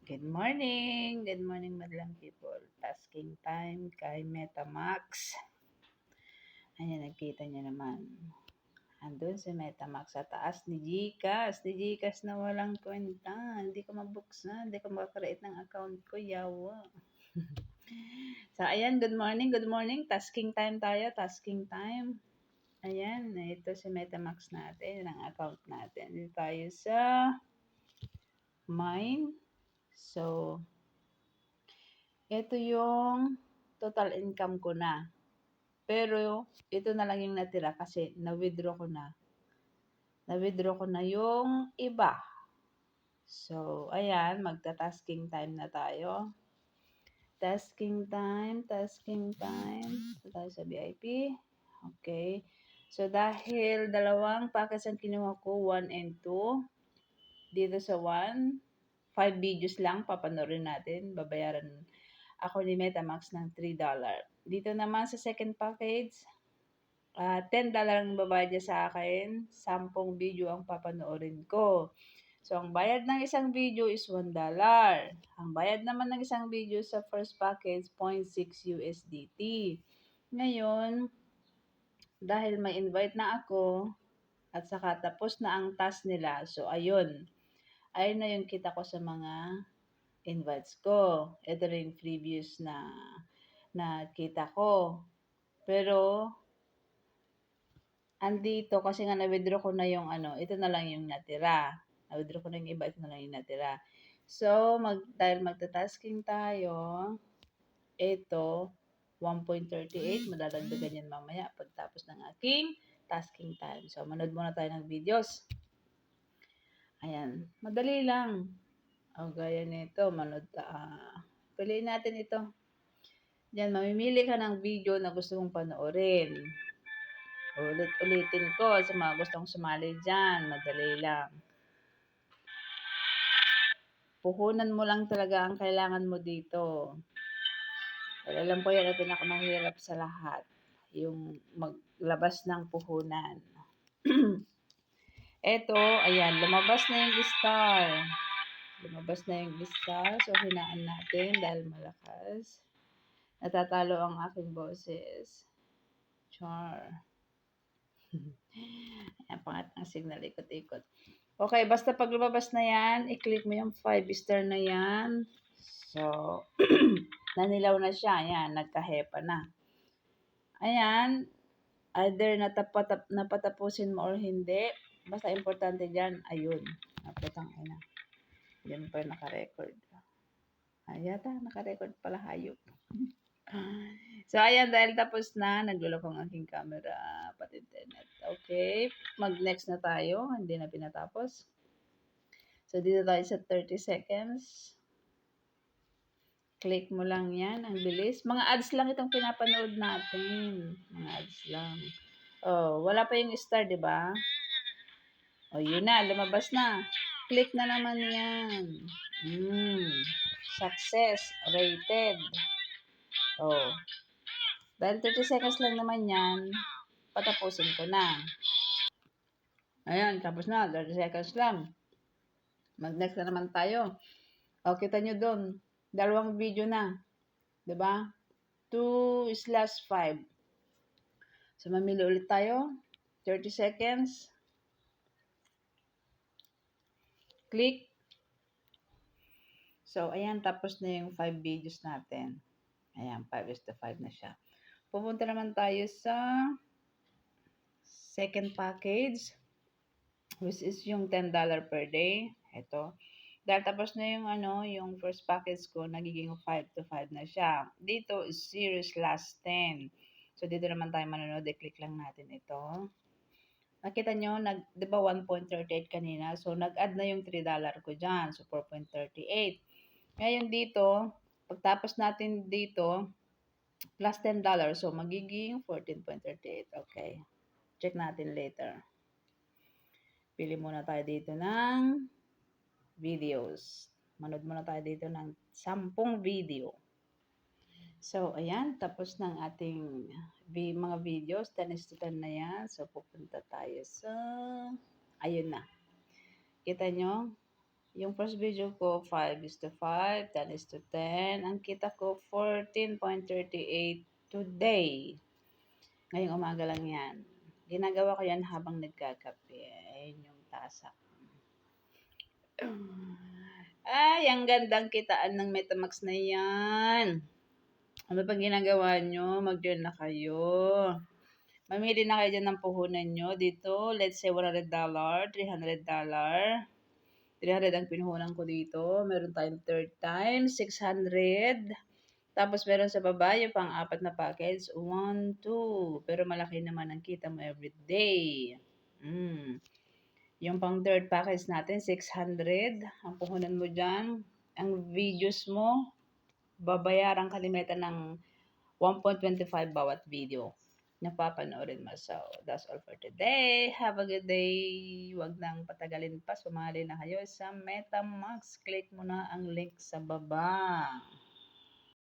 Good morning madlang people. Tasking time kay Metamax. Ayan, nagkita niyo naman. Andun si Metamax sa taas ni Gcash. Ni Gcash na walang kwenta. Hindi ko mabuksan. Hindi ko makakreate ng account ko. Yawa. So, ayan, good morning. Tasking time tayo, tasking time. Ayan, ito si Metamax natin, ang account natin. Dito tayo sa Mine. So, ito yung total income ko na. Pero, ito na lang yung natira kasi na-withdraw ko na. Na-withdraw ko na yung iba. So, ayan, magta-tasking time na tayo. Tasking time. Ito tayo sa VIP. Okay. So, dahil dalawang packets ang kinuha ko, 1 and 2. Dito sa 1, 5 videos lang, papanorin natin. Babayaran ako ni Metamax ng $3. Dito naman sa second package, $10 ang babayad niya sa akin. 10 video ang papanoorin ko. So, ang bayad ng isang video is $1. Ang bayad naman ng isang video sa first package, 0.6 USDT. Ngayon, dahil may invite na ako, at saka tapos na ang task nila, so ayun. Ayun na yung kita ko sa mga invites ko. Ito rin yung previous na kita ko. Pero, andito kasi nga na-withdraw ko na yung ito na lang yung natira. Na-withdraw ko na yung iba, ito na lang yung natira. So, dahil magta-tasking tayo, ito, 1.38, madadagdagan yan mamaya pagtapos ng aking tasking time. So, manood muna tayo ng videos. Ayan, madali lang. O, gaya nito, piliin natin ito. Diyan, mamimili ka ng video na gusto mong panoorin. Ulit-ulitin ko sa mga gustong sumali dyan. Madali lang. Puhunan mo lang talaga ang kailangan mo dito. Well, alam ko yan ang pinakamahirap sa lahat. Yung maglabas ng puhunan. Eto, ayan, lumabas na yung star. Lumabas na yung star. So, hinaan natin dahil malakas. Natatalo ang aking boses. Char. Ayan, pangat ang signal, ikot-ikot. Okay, basta pag lumabas na yan, i-click mo yung 5 star na yan. So, nanilaw na siya. Ayan, nagkahepa na. Ayan, either napatapusin mo or hindi. Basta importante dyan, ayun. Naputang ina. Diyan pa yung naka-record. Yata, naka-record pala, hayop. So, ayan, dahil tapos na, naglulok ang aking camera, pati internet. Okay, mag-next na tayo. Hindi na pinatapos. So, dito tayo sa 30 seconds. Click mo lang yan. Ang bilis. Mga ads lang itong pinapanood natin. Mga ads lang. Oh, wala pa yung star, di ba? Oh, yun na. Lumabas na. Click na naman yan. Success. Rated. Oh. Dahil 30 seconds lang naman yan, patapusin ko na. Ayan, tapos na. 30 seconds lang. Mag-next na naman tayo. O, kita nyo doon. Dalawang video na. 'Di ba? 2/5. So, mamili ulit tayo. 30 seconds. Click. So, ayan, tapos na yung 5 videos natin. Ayan, 5:5 na siya. Pupunta naman tayo sa second package, which is yung $10 per day. Ito. Dahil tapos na yung yung first package ko, nagiging 5 na siya. Dito is series last 10. So, dito naman tayo manonood. I-click lang natin ito. Nakita nyo, 'di ba 1.38 kanina? So, nag-add na yung $3 ko dyan. So, 4.38. Ngayon dito, pagtapos natin dito, plus $10. So, magiging 14.38. Okay. Check natin later. Pili muna tayo dito ng videos. Manood muna tayo dito ng 10 video. So, ayan. Tapos ng ating mga videos. 10:10 na yan. So, pupunta tayo sa ayun na. Kita nyo? Yung first video ko, 5:5, 10:10. Ang kita ko, 14.38 today. Ngayong umaga lang yan. Ginagawa ko yan habang nagkakape. Ayun yung tasa. Ay, ang gandang kitaan ng Metamax na yan. Ano pang ginagawa nyo? Mag-join na kayo. Mamili na kayo dyan ng puhunan nyo. Dito, let's say $100, $300. 300 ang pinuhunan ko dito. Meron tayong third time, 600. Tapos meron sa baba, yung pang-apat na package, 1, 2. Pero malaki naman ang kita mo everyday. Yung pang third package natin, 600. Ang puhunan mo dyan, ang videos mo, babayaran kalimitan ng 1.25 bawat video na papanoorin mo. So, that's all for today. Have a good day. Huwag nang patagalin pa. Sumali na kayo sa Metamax. Click mo na ang link sa baba.